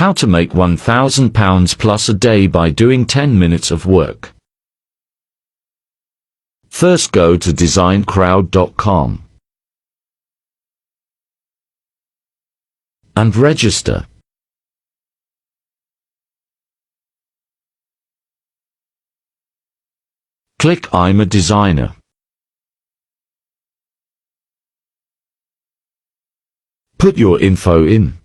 How to make £1,000 plus a day by doing 10 minutes of work. First go to designcrowd.com and register. Click I'm a designer. Put your info in.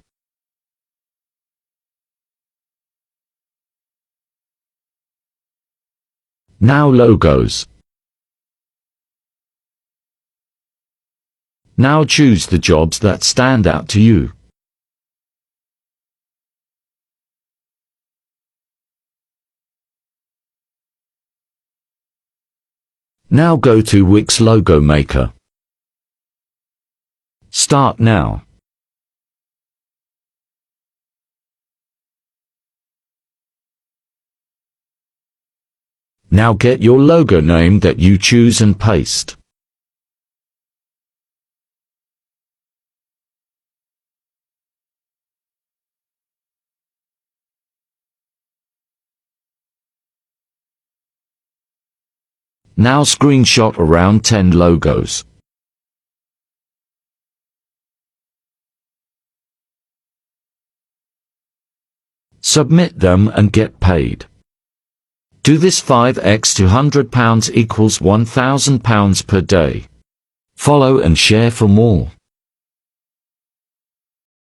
Now logos. Now choose the jobs that stand out to you. Now go to Wix Logo Maker. Start now. Now get your logo name that you choose and paste. Now screenshot around 10 logos. Submit them and get paid. Do this 5x to £100 equals £1,000 per day. Follow and share for more.